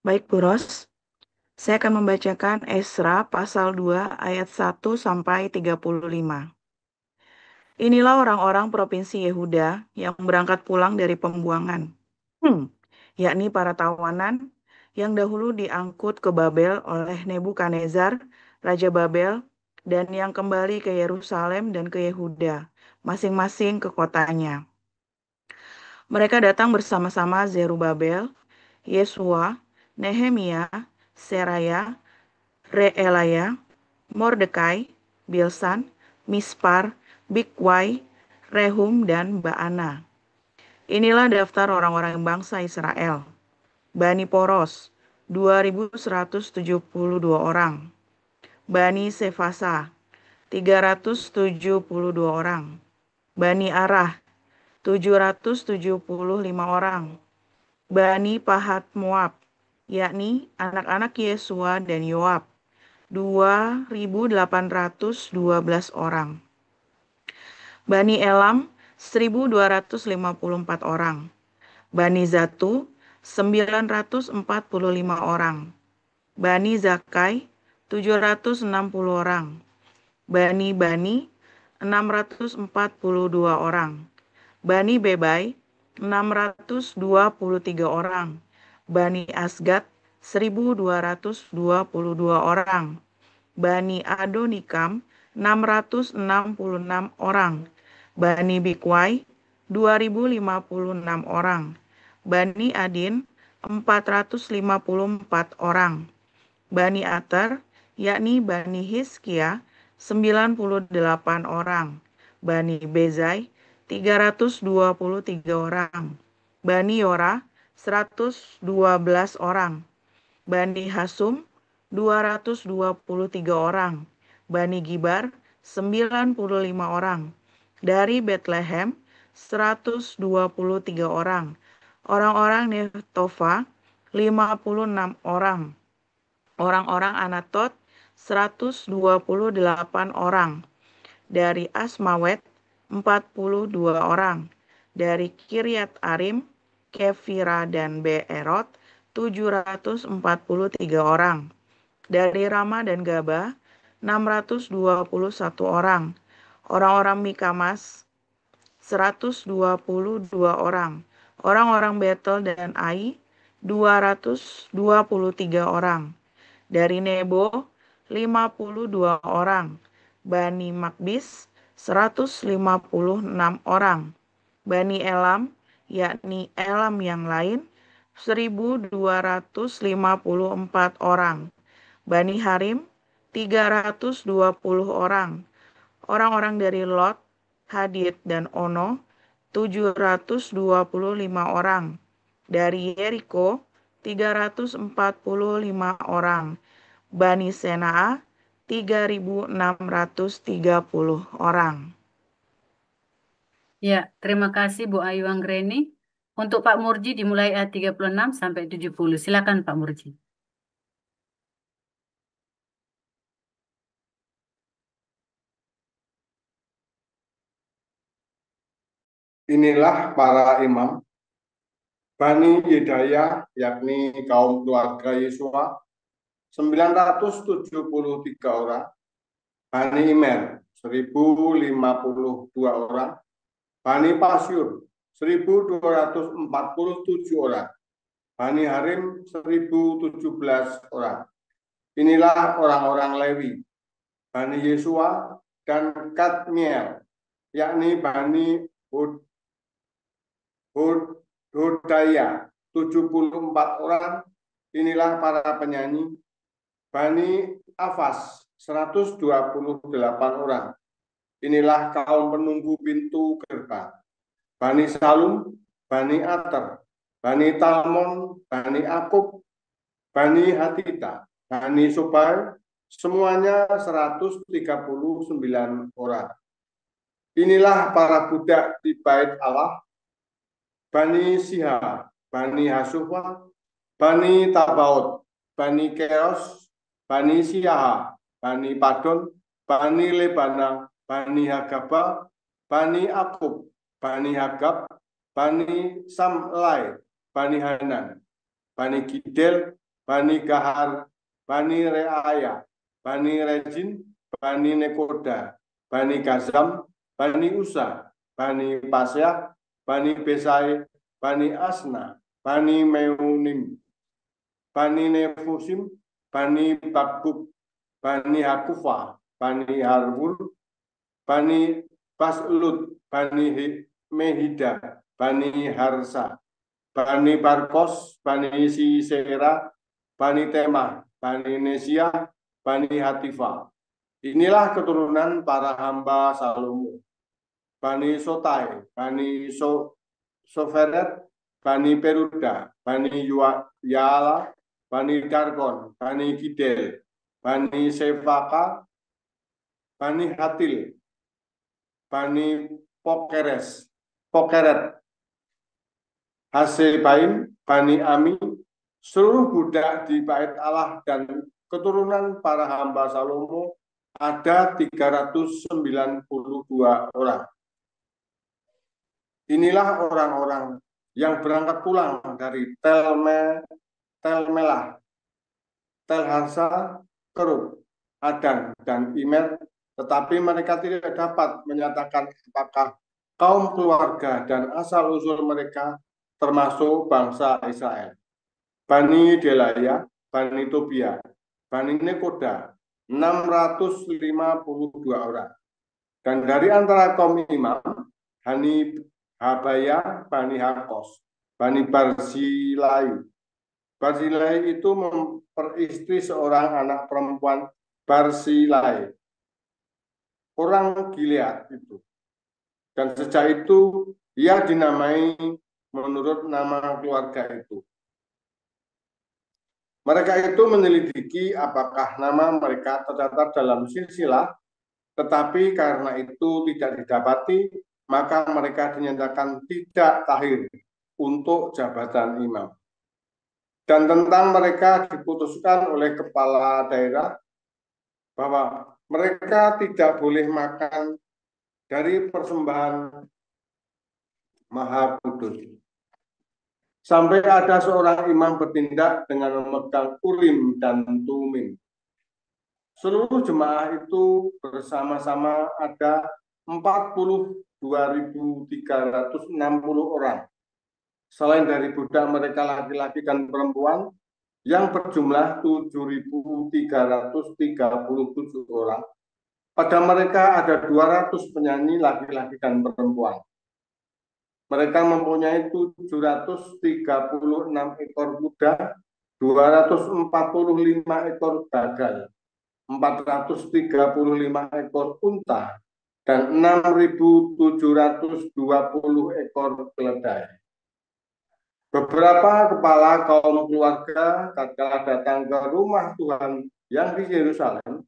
Baik, Bu Ros. Saya akan membacakan Esra pasal 2 ayat 1 sampai 35. Inilah orang-orang provinsi Yehuda yang berangkat pulang dari pembuangan, yakni para tawanan yang dahulu diangkut ke Babel oleh Nebukadnezar, Raja Babel, dan yang kembali ke Yerusalem dan ke Yehuda, masing-masing ke kotanya. Mereka datang bersama-sama Zerubabel, Yesua, Nehemia, Seraya, Reelaya, Mordekai, Bilsan, Mispar, Bikwai, Rehum, dan Baana. Inilah daftar orang-orang bangsa Israel. Bani Poros, 2.172 orang. Bani Sefasa, 372 orang. Bani Arah, 775 orang. Bani Pahat Moab, yakni anak-anak Yesua dan Yoab, 2.812 orang. Bani Elam, 1.254 orang. Bani Zatu, 945 orang. Bani Zakai, 760 orang. Bani, 642 orang. Bani Bebai, 623 orang. Bani Asgad, 1.222 orang. Bani Adonikam, 666 orang. Bani Bikwai, 2.056 orang. Bani Adin, 454 orang. Bani Ater, yakni Bani Hizkia, 98 orang. Bani Bezai, 323 orang. Bani Yora, 112 orang. Bani Hasum, 223 orang. Bani Gibar, 95 orang. Dari Bethlehem, 123 orang. Orang-orang Netofa, 56 orang. Orang-orang Anatot, 128 orang. Dari Asmawet, 42 orang. Dari Kiryat Arim, Kefira, dan Beerot, 743 orang. Dari Rama dan Gaba, 621 orang. Orang-orang Mikamas, 122 orang. Orang-orang Betel dan Ai, 223 orang. Dari Nebo, 52 orang. Bani Makbis, 156 orang. Bani Elam, yakni Elam yang lain, 1.254 orang. Bani Harim, 320 orang. Orang-orang dari Lot, Hadid, dan Ono, 725 orang. Dari Yeriko, 345 orang. Bani Senaa, 3.630 orang. Ya, terima kasih Bu Ayu Anggreni. Untuk Pak Murji dimulai ayat 36 sampai 70. Silakan Pak Murji. Inilah para imam, Bani Yedaya, yakni kaum keluarga Yesua, 973 orang. Bani Imer, 1.052 orang. Bani Pasyur, 1.247 orang. Bani Harim, 1.017 orang. Inilah orang-orang Lewi, Bani Yesua dan Kadmiel, yakni Bani Hodaya, 74 orang. Inilah para penyanyi. Bani Afas, 128 orang. Inilah kaum penunggu pintu gerbang. Bani Salum, Bani Ater, Bani Talmon, Bani Akub, Bani Hatita, Bani Sobai, semuanya 139 orang. Inilah para budak di bait Allah, Bani Siha, Bani Hasufa, Bani Tabaot, Bani Keros, Bani Siaha, Bani Padon, Bani Lebana, Bani Hagaba, Bani Akub, Bani Hagab, Bani Samlai, Bani Hanan, Bani Gidel, Bani Gahar, Bani Reaya, Bani Rejin, Bani Nekoda, Bani Gazam, Bani Usa, Bani Pasya, Bani Besai, Bani Asna, Bani Meunim, Bani Nefusim, Bani Bakbuk, Bani Hakufa, Bani Harbur, Bani Paslut, Bani Mehida, Bani Harsa, Bani Barkos, Bani Sisera, Bani Temah, Bani Nesia, Bani Hatifa. Inilah keturunan para hamba Salomo. Bani Sotai, Bani Soferet, Bani Peruda, Bani Yala, Bani Darkon, Bani Gidel, Bani Sefaka, Bani Hatil, Bani Pokeret, Hasebaim, Bani Ami, seluruh budak di bait Allah dan keturunan para hamba Salomo ada 392 orang. Inilah orang-orang yang berangkat pulang dari Tel-Melah, Tel-Harsa, Kerub, Adan, dan Imer, tetapi mereka tidak dapat menyatakan apakah kaum keluarga dan asal-usul mereka termasuk bangsa Israel. Bani Delaya, Bani Tobia, Bani Nekoda, 652 orang. Dan dari antara kaum imam, Habaya, Bani Hakos, Bani Barzilai. Barzilai itu memperistri seorang anak perempuan Barzilai, orang Gilead itu. Dan sejak itu ia dinamai menurut nama keluarga itu. Mereka itu menyelidiki apakah nama mereka tercatat dalam silsilah, tetapi karena itu tidak didapati, maka mereka dinyatakan tidak tahir untuk jabatan imam. Dan tentang mereka diputuskan oleh kepala daerah bahwa mereka tidak boleh makan dari persembahan Maha Kudus. Sampai ada seorang imam bertindak dengan memegang Urim dan Tumim. Seluruh jemaah itu bersama-sama ada 42.360 orang. Selain dari budak mereka laki-laki dan perempuan yang berjumlah 7.337 orang. Pada mereka ada 200 penyanyi laki-laki dan perempuan. Mereka mempunyai 736 ekor kuda, 245 ekor gagal, 435 ekor unta, dan 6.720 ekor keledai. Beberapa kepala kaum keluarga tatkala datang ke rumah Tuhan yang di Yerusalem,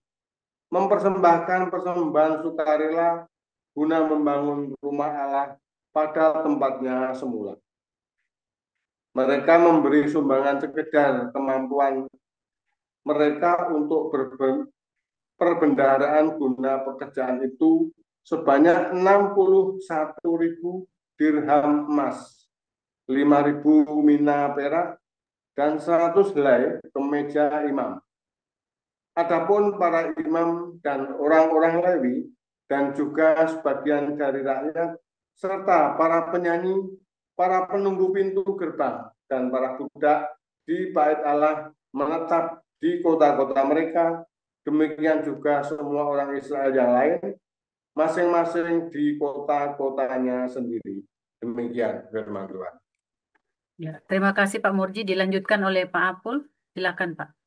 mempersembahkan persembahan sukarela guna membangun rumah Allah pada tempatnya semula. Mereka memberi sumbangan sekedar kemampuan mereka untuk perbendaharaan guna pekerjaan itu sebanyak 61.000 dirham emas, 5.000 mina perak, dan 100 helai kemeja imam. Adapun para imam dan orang-orang Lewi dan juga sebagian dari rakyat serta para penyanyi, para penunggu pintu gerbang, dan para budak di bait Allah menetap di kota-kota mereka. Demikian juga semua orang Israel yang lain, masing-masing di kota-kotanya sendiri. Demikian firman Tuhan. Ya, terima kasih Pak Murji. Dilanjutkan oleh Pak Apul. Silakan Pak.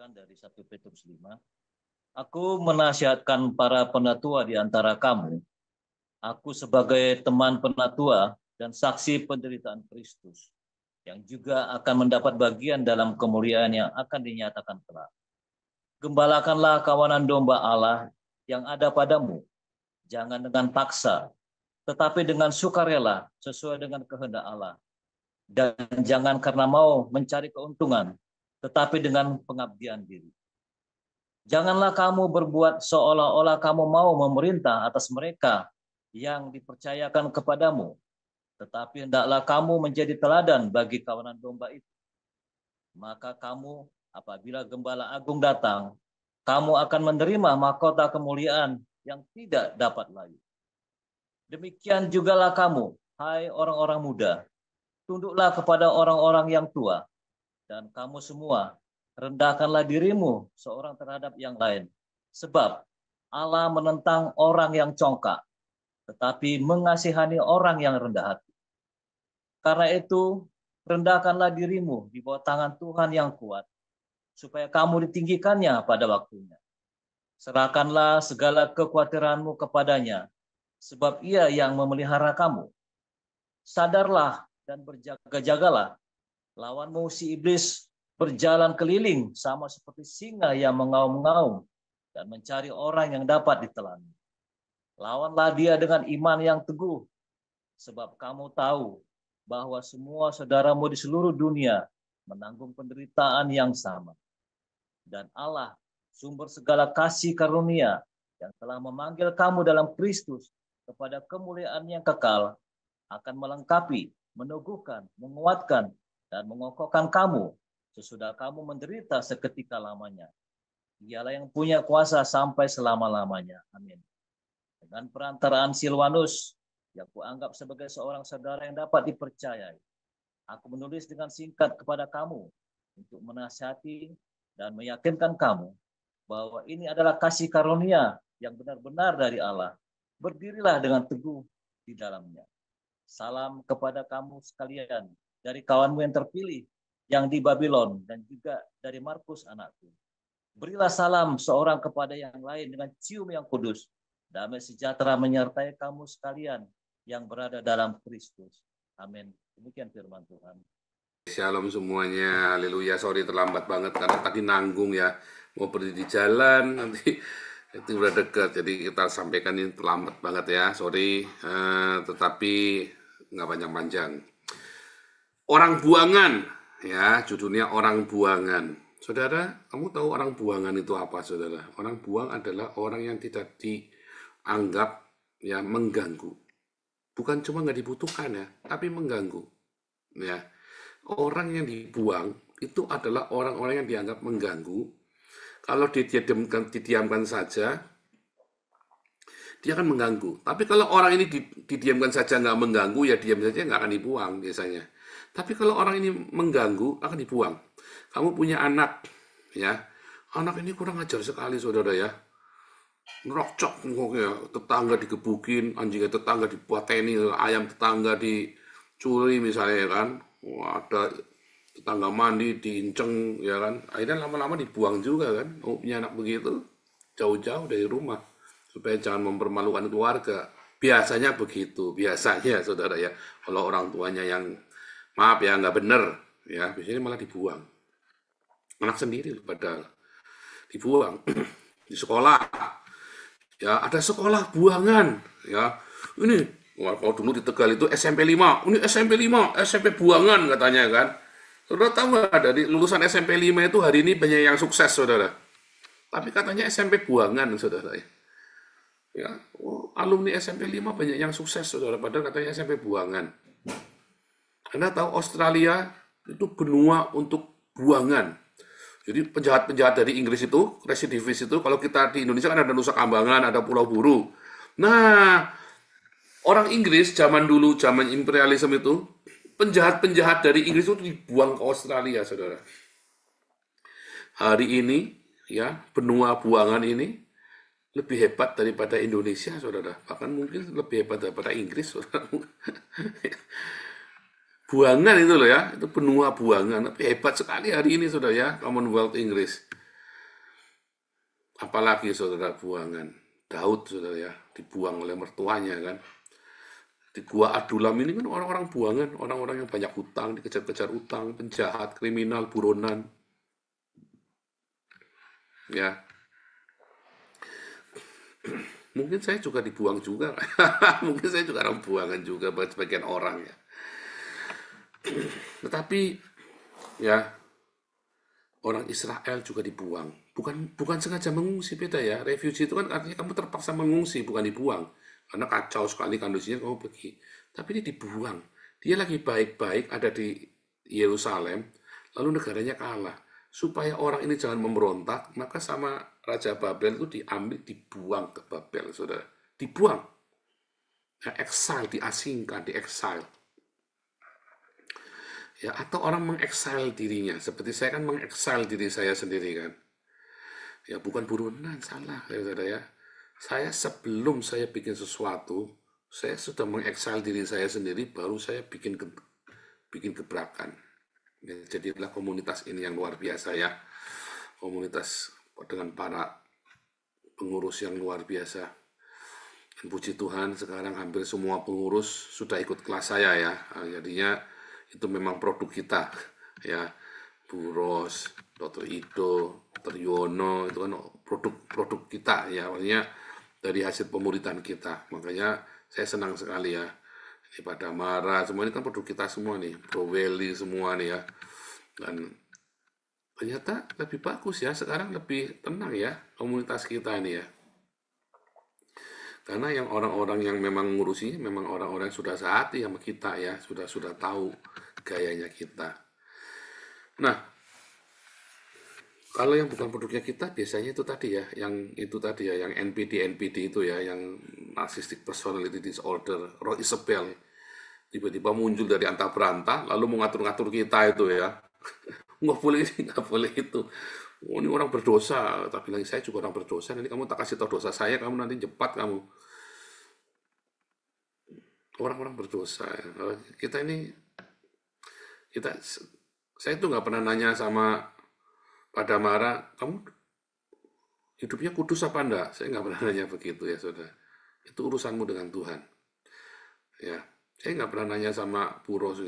Dari 1 Petrus 5. Aku menasihatkan para penatua di antara kamu. Aku sebagai teman penatua dan saksi penderitaan Kristus, yang juga akan mendapat bagian dalam kemuliaan yang akan dinyatakan kelak. Gembalakanlah kawanan domba Allah yang ada padamu, jangan dengan paksa, tetapi dengan sukarela sesuai dengan kehendak Allah. Dan jangan karena mau mencari keuntungan, tetapi dengan pengabdian diri. Janganlah kamu berbuat seolah-olah kamu mau memerintah atas mereka yang dipercayakan kepadamu, tetapi hendaklah kamu menjadi teladan bagi kawanan domba itu. Maka kamu, apabila Gembala Agung datang, kamu akan menerima mahkota kemuliaan yang tidak dapat layu. Demikian jugalah kamu, hai orang-orang muda, tunduklah kepada orang-orang yang tua, dan kamu semua, rendahkanlah dirimu seorang terhadap yang lain. Sebab Allah menentang orang yang congkak, tetapi mengasihani orang yang rendah hati. Karena itu, rendahkanlah dirimu di bawah tangan Tuhan yang kuat, supaya kamu ditinggikannya pada waktunya. Serahkanlah segala kekhawatiranmu kepadanya, sebab Ia yang memelihara kamu. Sadarlah dan berjaga-jagalah. Lawanmu si iblis berjalan keliling sama seperti singa yang mengaum-ngaum dan mencari orang yang dapat ditelan. Lawanlah dia dengan iman yang teguh, sebab kamu tahu bahwa semua saudaramu di seluruh dunia menanggung penderitaan yang sama. Dan Allah, sumber segala kasih karunia, yang telah memanggil kamu dalam Kristus kepada kemuliaan yang kekal, akan melengkapi, meneguhkan, menguatkan, dan mengokohkan kamu sesudah kamu menderita seketika lamanya. Dialah yang punya kuasa sampai selama-lamanya. Amin. Dengan perantaraan Silwanus, yang kuanggap sebagai seorang saudara yang dapat dipercayai, aku menulis dengan singkat kepada kamu untuk menasihati dan meyakinkan kamu bahwa ini adalah kasih karunia yang benar-benar dari Allah. Berdirilah dengan teguh di dalamnya. Salam kepada kamu sekalian dari kawanmu yang terpilih yang di Babylon dan juga dari Markus anakku. Berilah salam seorang kepada yang lain dengan cium yang kudus. Damai sejahtera menyertai kamu sekalian yang berada dalam Kristus. Amin. Demikian firman Tuhan. Shalom semuanya, haleluya. Sorry terlambat banget karena tadi nanggung ya, mau berdiri di jalan, nanti itu udah dekat, jadi kita sampaikan ini terlambat banget ya, sorry. Tetapi nggak panjang-panjang. Orang buangan, ya judulnya orang buangan. Saudara, kamu tahu orang buangan itu apa, saudara? Orang buang adalah orang yang tidak dianggap ya mengganggu. Bukan cuma nggak dibutuhkan ya, tapi mengganggu. Ya, orang yang dibuang itu adalah orang-orang yang dianggap mengganggu. Kalau didiamkan saja, dia akan mengganggu. Tapi kalau orang ini didiamkan saja nggak mengganggu, ya diam saja nggak akan dibuang biasanya. Tapi kalau orang ini mengganggu, akan dibuang. Kamu punya anak, ya, anak ini kurang ajar sekali, saudara ya. Ngerokcok, ya, tetangga digebukin, anjingnya tetangga dipateni, ayam tetangga dicuri misalnya kan. Wah, ada tetangga mandi diinceng ya kan, akhirnya lama-lama dibuang juga kan. Oh, punya anak begitu jauh-jauh dari rumah supaya jangan mempermalukan keluarga. Biasanya begitu, biasanya saudara ya. Kalau orang tuanya yang maaf ya nggak bener ya, biasanya malah dibuang. Anak sendiri padahal dibuang. Di sekolah ya ada sekolah buangan ya. Ini kalau dulu di Tegal itu SMP 5, ini SMP 5, SMP buangan katanya kan. Saudara tahu nggak, dari lulusan SMP 5 itu hari ini banyak yang sukses, saudara. Tapi katanya SMP buangan, saudara. Ya, alumni SMP 5 banyak yang sukses, saudara. Padahal katanya SMP buangan. Anda tahu Australia itu benua untuk buangan. Jadi penjahat-penjahat dari Inggris itu, residivis itu, kalau kita di Indonesia kan ada Nusa Kambangan, ada Pulau Buru. Nah, orang Inggris zaman dulu, zaman imperialisme itu, penjahat-penjahat dari Inggris itu dibuang ke Australia, saudara. Hari ini, ya, benua buangan ini lebih hebat daripada Indonesia, saudara. Bahkan mungkin lebih hebat daripada Inggris, saudara. Buangan itu loh ya, itu benua buangan. Tapi hebat sekali hari ini, saudara ya, Commonwealth Inggris. Apalagi, saudara, buangan. Daud, saudara ya, dibuang oleh mertuanya kan. Di Gua Adulam ini kan orang-orang buangan, orang-orang yang banyak hutang, dikejar-kejar hutang, penjahat, kriminal, buronan. Ya. Mungkin saya juga dibuang juga. Mungkin saya juga orang buangan juga buat sebagian orang ya. Tetapi ya orang Israel juga dibuang. Bukan sengaja mengungsi, beda ya. Refugee itu kan artinya kamu terpaksa mengungsi, bukan dibuang. karena kacau sekali kondisinya, kamu pergi. Tapi ini dibuang. Dia lagi baik-baik ada di Yerusalem, lalu negaranya kalah. Supaya orang ini jangan memberontak, maka sama Raja Babel itu diambil, dibuang ke Babel, saudara. Dibuang. Ya, exile, diasingkan, di-exile. Ya, atau orang mengexile dirinya, seperti saya kan mengexile diri saya sendiri kan. Ya, bukan buronan, salah, saudara ya. Saya sebelum saya bikin sesuatu, saya sudah mengexile diri saya sendiri, baru saya bikin gebrakan. Ya, jadilah komunitas ini yang luar biasa ya. Komunitas dengan para pengurus yang luar biasa. Dan puji Tuhan, sekarang hampir semua pengurus sudah ikut kelas saya ya. Jadinya itu memang produk kita ya, Bu Ros, Dr. Ido, Dr. Yono, itu kan produk kita ya, maksudnya dari hasil pemuridan kita. Makanya saya senang sekali ya, ini pada Mara, semua ini kan produk kita semua nih, Bro Welly semua nih ya, dan ternyata lebih bagus ya, sekarang lebih tenang ya komunitas kita ini ya. Karena yang orang-orang yang memang ngurusi memang orang-orang yang sudah sehati sama kita ya, sudah tahu gayanya kita. Nah, kalau yang bukan produknya kita biasanya itu tadi ya, yang NPD itu ya, yang narcissistic personality disorder, Roy Isabel, tiba-tiba muncul dari antah berantah, lalu mau ngatur-ngatur kita itu ya, nggak boleh ini, nggak boleh itu. Oh, ini orang berdosa, tapi lagi saya juga orang berdosa, nanti kamu tak kasih tahu dosa saya, kamu nanti cepat kamu. Orang-orang berdosa. Saya tuh nggak pernah nanya sama pada Mara, kamu hidupnya kudus apa enggak? Saya nggak pernah nanya begitu ya, saudara. Itu urusanmu dengan Tuhan. Ya, saya nggak pernah nanya sama Bu Ros,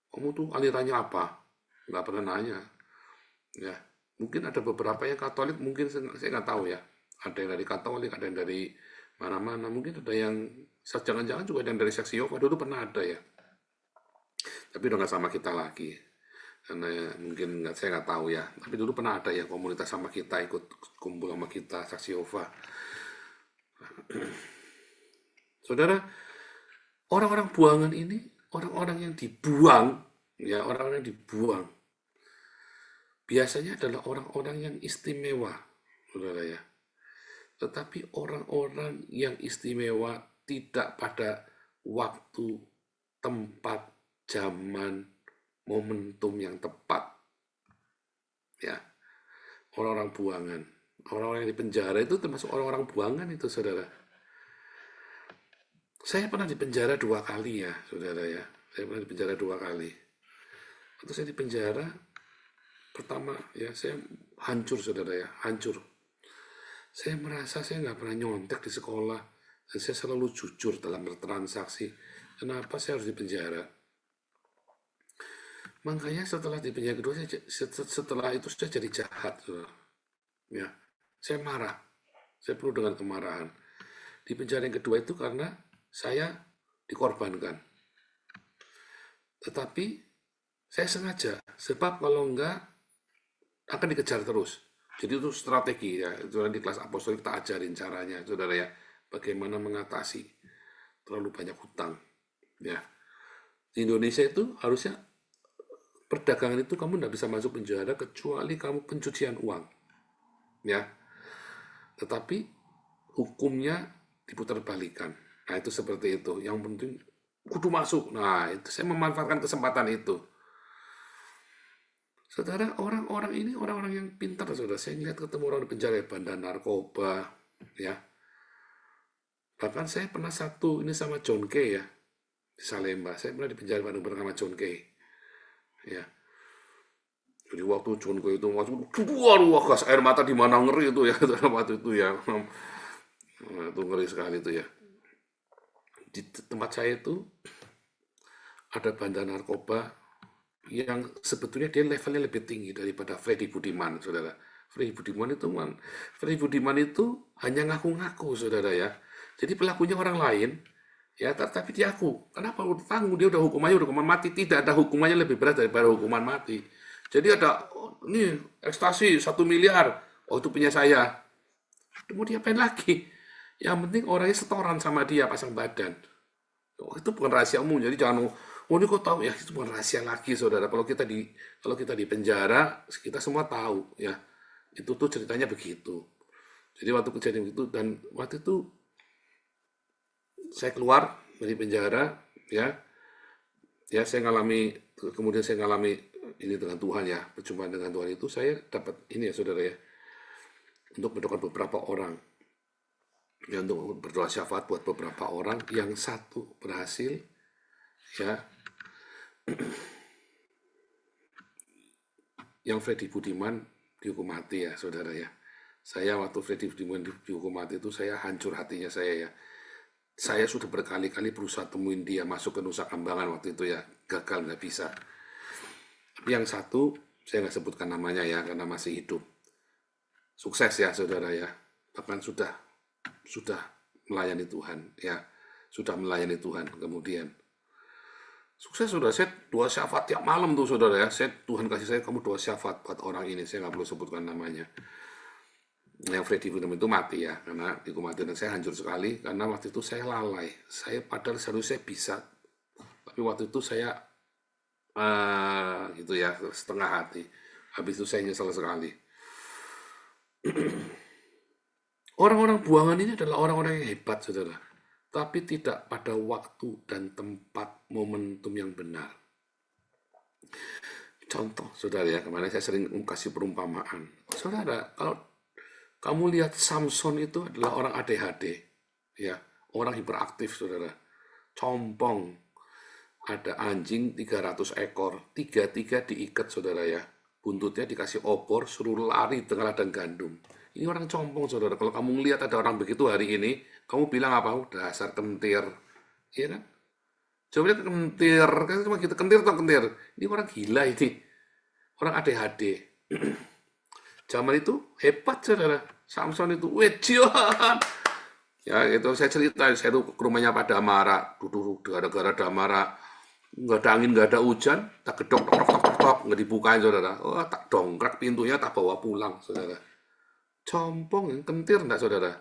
kamu tuh alirannya apa? Nggak pernah nanya. Ya, mungkin ada beberapa yang Katolik, mungkin saya nggak tahu ya. Ada yang dari Katolik, ada yang dari mana-mana, mungkin ada yang jangan-jangan juga ada yang dari seksi Yehova, dulu pernah ada ya. Tapi udah nggak sama kita lagi. Karena ya, mungkin saya nggak tahu ya. Tapi dulu pernah ada ya komunitas sama kita, ikut kumpul sama kita, saksi Yehova. Saudara, orang-orang buangan ini, orang-orang yang dibuang, ya orang-orang yang dibuang, biasanya adalah orang-orang yang istimewa, saudara ya. Tetapi orang-orang yang istimewa tidak pada waktu, tempat, zaman, momentum yang tepat. Ya, orang-orang buangan, orang-orang yang di penjara itu termasuk orang-orang buangan itu, saudara. Saya pernah di penjara 2 kali ya, saudara ya. Saya pernah di penjara 2 kali. Waktu saya di penjara, pertama ya saya hancur, saudara ya, hancur. Saya merasa saya nggak pernah nyontek di sekolah, dan saya selalu jujur dalam bertransaksi. Kenapa saya harus di penjara? Makanya setelah di penjara kedua, setelah itu saya jadi jahat, saudara. Ya, saya marah. Saya penuh dengan kemarahan. Di penjara yang kedua itu karena saya dikorbankan. Tetapi saya sengaja, sebab kalau enggak akan dikejar terus. Jadi itu strategi ya, itu di kelas apostolik kita ajarin caranya, saudara ya, bagaimana mengatasi terlalu banyak hutang. Ya, di Indonesia itu harusnya perdagangan itu kamu tidak bisa masuk penjara kecuali kamu pencucian uang, ya. Tetapi hukumnya diputar-balikan. Nah itu seperti itu. Yang penting kudu masuk. Nah itu saya memanfaatkan kesempatan itu. Saudara, orang-orang ini orang-orang yang pintar, saudara. Saya lihat ketemu orang di penjara, bandar narkoba, ya. Bahkan saya pernah ini sama John Kay ya, di Salemba. Saya pernah di penjara bareng-bareng sama John Kay, ya. Jadi waktu John Kay itu masuk, waduh, gas air mata di mana ngeri itu ya, waktu itu ya. Itu ngeri sekali itu ya. Di tempat saya itu ada bandar narkoba yang sebetulnya dia levelnya lebih tinggi daripada Freddy Budiman, saudara. Freddy Budiman itu hanya ngaku-ngaku, saudara ya. Jadi pelakunya orang lain, ya, tapi dia aku. Kenapa? Tanggung, dia udah hukuman mati. Tidak ada hukumannya lebih berat daripada hukuman mati. Jadi ada, ekstasi 1 miliar. Oh itu punya saya. Mau diapain lagi? Yang penting orangnya setoran sama dia, pasang badan. Oh, itu bukan rahasia umum. Jadi jangan, oh ini kok tahu ya, itu bukan rahasia lagi, saudara. Kalau kita di penjara, kita semua tahu ya. Itu tuh ceritanya begitu. Jadi waktu kejadian itu, dan waktu itu saya keluar dari penjara, ya, kemudian saya ngalami ini dengan Tuhan ya, perjumpaan dengan Tuhan itu saya dapat ini ya, saudara ya, untuk mendoakan beberapa orang, ya, untuk berdoa syafaat buat beberapa orang. Yang satu berhasil, ya, yang Freddy Budiman dihukum mati ya, saudara ya. Saya waktu Freddy Budiman dihukum mati itu saya hancur hatinya saya ya. Saya sudah berkali-kali berusaha temuin dia masuk ke Nusa Kambangan waktu itu ya, gagal, nggak bisa. Tapi yang satu saya nggak sebutkan namanya ya karena masih hidup. Sukses ya, saudara ya. Bahkan sudah melayani Tuhan ya, sudah melayani Tuhan. Kemudian sukses, saudara. Saya doa syafaat tiap malam tuh, saudara ya. Tuhan kasih saya, kamu doa syafaat buat orang ini. Saya nggak perlu sebutkan namanya. Yang Freddy Budiman itu mati ya, karena dihukum mati, dan saya hancur sekali karena waktu itu saya lalai. Saya padahal seharusnya bisa, tapi waktu itu saya gitu ya, setengah hati. Habis itu saya nyesal sekali. Orang-orang buangan ini adalah orang-orang yang hebat, saudara, tapi tidak pada waktu dan tempat momentum yang benar. Contoh, saudara ya, kemarin saya sering kasih perumpamaan. Saudara, kalau kamu lihat Samson itu adalah orang ADHD, ya, orang hiperaktif, saudara. Compong, ada anjing 300 ekor, tiga-tiga diikat, saudara ya. Buntutnya dikasih obor, suruh lari tengah ladang gandum. Ini orang compong, saudara. Kalau kamu ngelihat ada orang begitu hari ini, kamu bilang apa? Dasar kentir, iya kan? Coba lihat kentir, kan cuma gitu, kentir atau kentir. Ini orang gila ini, orang ADHD. Zaman itu hebat, saudara. Samson itu, wejian. Ya, itu saya cerita, saya tuh ke rumahnya Pak Damara, duduk gara-gara Damara, nggak ada angin, nggak ada hujan, tak gedok, tok, nggak dibukain, saudara. Oh, tak dongkrak pintunya, tak bawa pulang, saudara. Compong, kentir enggak, saudara?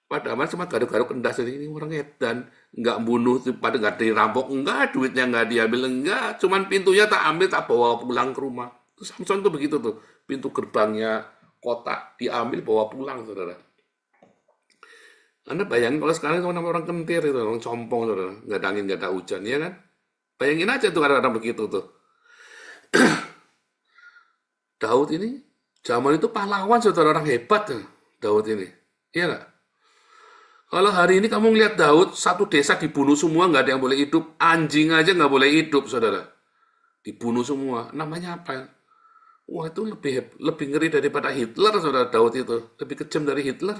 Pak Damara cuma garuk-garuk endas, ini orang edan, nggak bunuh, pada nggak dirampok, enggak, duitnya nggak diambil, enggak, cuman pintunya tak ambil, tak bawa pulang ke rumah. Samson tuh begitu tuh, pintu gerbangnya kotak diambil, bawa pulang, saudara. Anda bayangin kalau sekarang itu orang kentir, itu orang compong, saudara, nggak ada angin, nggak ada hujan, ya kan? Bayangin aja tuh kadang-kadang begitu tuh. Daud ini zaman itu pahlawan, saudara, orang hebat tuh, Daud ini, iya nggak? Kalau hari ini kamu ngeliat Daud, satu desa dibunuh semua, nggak ada yang boleh hidup, anjing aja nggak boleh hidup, saudara, dibunuh semua. Namanya apa? Wah, itu lebih ngeri daripada Hitler, saudara. Daud itu lebih kejam dari Hitler.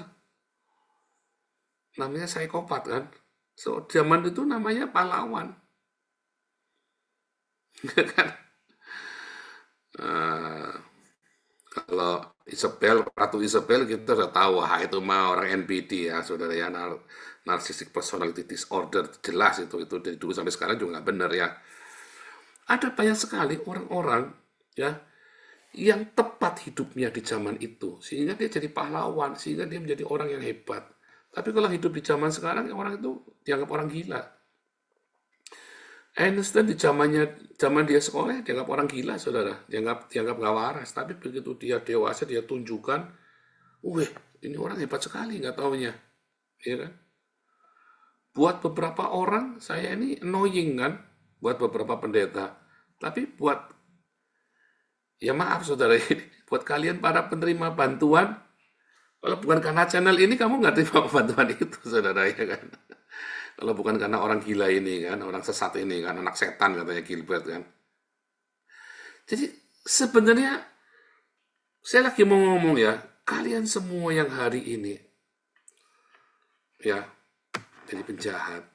Namanya psikopat, kan? So, zaman itu namanya pahlawan. Kan? Kalau Ratu Isabel kita udah tahu, itu mah orang NPD ya, saudara ya, narcissistic personality disorder, jelas itu dari dulu sampai sekarang juga nggak benar ya. Ada banyak sekali orang-orang ya yang tepat hidupnya di zaman itu, sehingga dia jadi pahlawan, sehingga dia menjadi orang yang hebat. Tapi kalau hidup di zaman sekarang, orang itu dianggap orang gila. Einstein di zaman dia sekolah dianggap orang gila, saudara, dianggap nggak waras. Tapi begitu dia dewasa, dia tunjukkan, ini orang hebat sekali, nggak taunya, ya kan? Buat beberapa orang saya ini annoying, kan, buat beberapa pendeta. Tapi ya maaf, saudara, buat kalian para penerima bantuan, kalau bukan karena channel ini kamu nggak terima bantuan itu, saudara, ya kan? Kalau bukan karena orang gila ini, kan, orang sesat ini, kan, anak setan katanya Gilbert, kan. Jadi sebenarnya saya lagi mau ngomong ya, kalian semua yang hari ini ya jadi penjahat,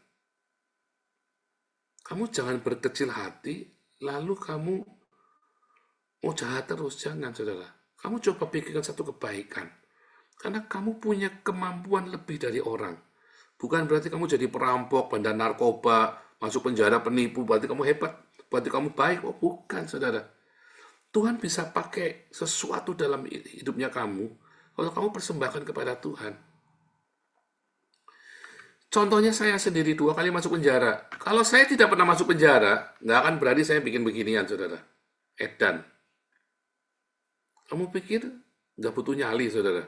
kamu jangan berkecil hati, lalu kamu mau jahat terus, jangan, saudara. Kamu coba pikirkan satu kebaikan, karena kamu punya kemampuan lebih dari orang. Bukan berarti kamu jadi perampok, bandar narkoba, masuk penjara, penipu, berarti kamu hebat, berarti kamu baik. Oh, bukan, saudara. Tuhan bisa pakai sesuatu dalam hidupnya kamu, kalau kamu persembahkan kepada Tuhan. Contohnya saya sendiri 2 kali masuk penjara. Kalau saya tidak pernah masuk penjara, nggak akan berani saya bikin beginian, saudara. Edan. Kamu pikir nggak butuh nyali, saudara?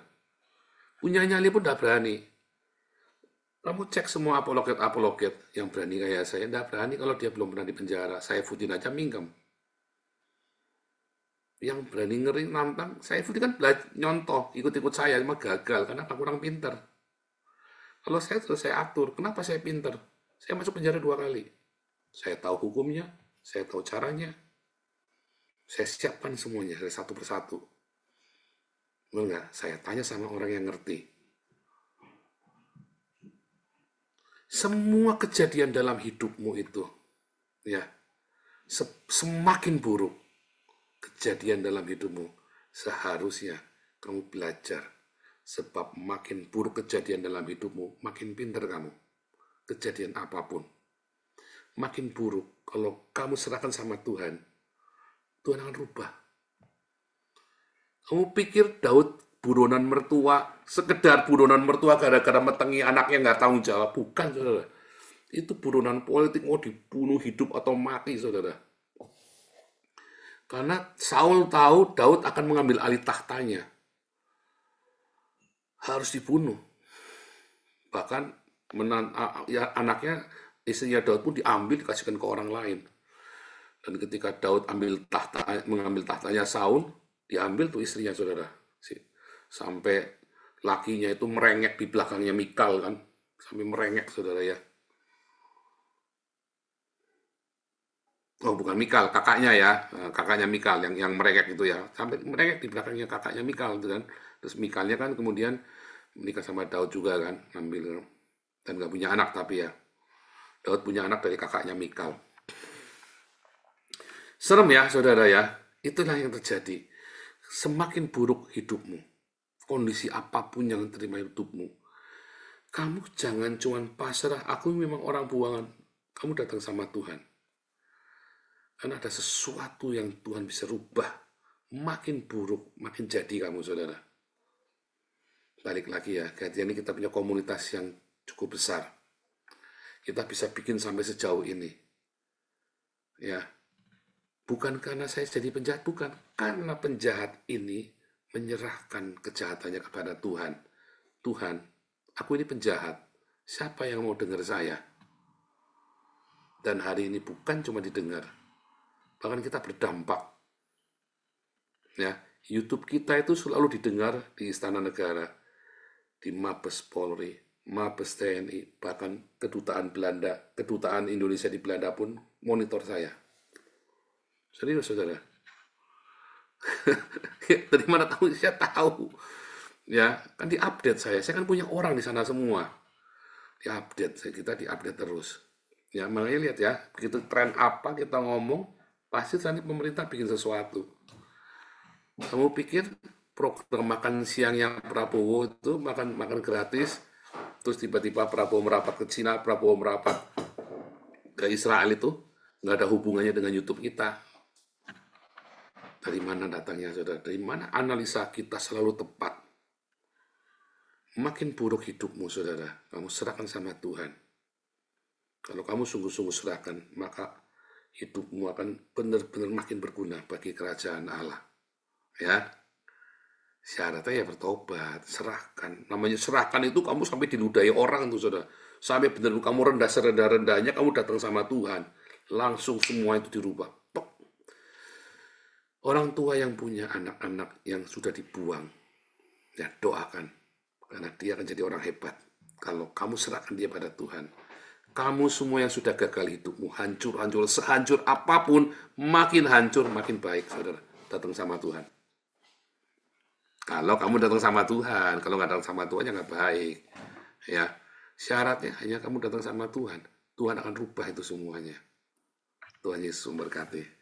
Punya nyali pun nggak berani. Kamu cek semua apologet-apologet yang berani kayak saya, nggak berani kalau dia belum pernah di penjara. Saifuddin aja mingkem. Yang berani ngeri nantang, Saifuddin kan nyontoh, ikut-ikut saya, cuma gagal karena aku kurang pinter. Kalau saya terus saya atur, kenapa saya pinter? Saya masuk penjara 2 kali. Saya tahu hukumnya, saya tahu caranya, saya siapkan semuanya dari satu persatu. Betul nggak? Saya tanya sama orang yang ngerti. Semua kejadian dalam hidupmu itu, ya, semakin buruk kejadian dalam hidupmu, seharusnya kamu belajar. Sebab makin buruk kejadian dalam hidupmu, makin pintar kamu. Kejadian apapun. Makin buruk, kalau kamu serahkan sama Tuhan, Tuhan akan rubah. Kamu pikir Daud buronan mertua, sekedar buronan mertua gara-gara metengi anaknya nggak tanggung jawab? Bukan, saudara. Itu buronan politik, mau dibunuh hidup atau mati, saudara. Karena Saul tahu Daud akan mengambil alih tahtanya. Harus dibunuh. Bahkan anaknya, istrinya Daud pun diambil, dikasihkan ke orang lain. Dan ketika Daud mengambil tahtanya Saul, diambil tuh istrinya, saudara. Sampai lakinya itu merengek di belakangnya Mikal kan. Sampai merengek, saudara ya. Oh, bukan Mikal, kakaknya ya. Kakaknya Mikal yang merengek itu ya. Sampai merengek di belakangnya kakaknya Mikal gitu kan. Terus Mikalnya kan kemudian menikah sama Daud juga kan, ambil dan nggak punya anak tapi ya. Daud punya anak dari kakaknya Mikal. Serem ya, saudara ya. Itulah yang terjadi. Semakin buruk hidupmu, kondisi apapun yang terima hidupmu, kamu jangan cuman pasrah, aku memang orang buangan. Kamu datang sama Tuhan. Karena ada sesuatu yang Tuhan bisa rubah. Makin buruk, makin jadi kamu, saudara. Balik lagi ya, ini kita punya komunitas yang cukup besar. Kita bisa bikin sampai sejauh ini. Ya, bukan karena saya jadi penjahat, bukan. Karena penjahat ini menyerahkan kejahatannya kepada Tuhan. Tuhan, aku ini penjahat. Siapa yang mau dengar saya? Dan hari ini bukan cuma didengar, bahkan kita berdampak. Ya, YouTube kita itu selalu didengar di Istana Negara, di Mabes Polri, Mabes TNI, bahkan kedutaan Indonesia di Belanda pun monitor saya. Serius, saudara. Dari mana tahu? Saya tahu. Ya, kan diupdate saya kan punya orang di sana semua. Diupdate, kita diupdate terus. Ya, makanya lihat ya, begitu tren apa kita ngomong, pasti nanti pemerintah bikin sesuatu. Kamu pikir program makan siangnya Prabowo itu makan gratis, terus tiba-tiba Prabowo merapat ke Cina, Prabowo merapat ke Israel itu nggak ada hubungannya dengan YouTube kita. Dari mana datangnya, saudara? Dari mana analisa kita selalu tepat? Makin buruk hidupmu, saudara, kamu serahkan sama Tuhan. Kalau kamu sungguh-sungguh serahkan, maka hidupmu akan benar-benar makin berguna bagi kerajaan Allah. Ya, syaratnya ya bertobat, serahkan. Namanya serahkan itu kamu sampai diludahi orang tuh, saudara. Sampai benar kamu rendah serendah-rendahnya, kamu datang sama Tuhan. Langsung semua itu dirubah. Tok. Orang tua yang punya anak-anak yang sudah dibuang, ya doakan. Karena dia akan jadi orang hebat. Kalau kamu serahkan dia pada Tuhan. Kamu semua yang sudah gagal hidupmu, hancur-hancur, sehancur apapun, makin hancur, makin baik, saudara. Datang sama Tuhan. Kalau kamu datang sama Tuhan, kalau nggak datang sama Tuhan ya nggak baik. Ya, syaratnya hanya kamu datang sama Tuhan. Tuhan akan rubah itu semuanya. Tuhan Yesus memberkati.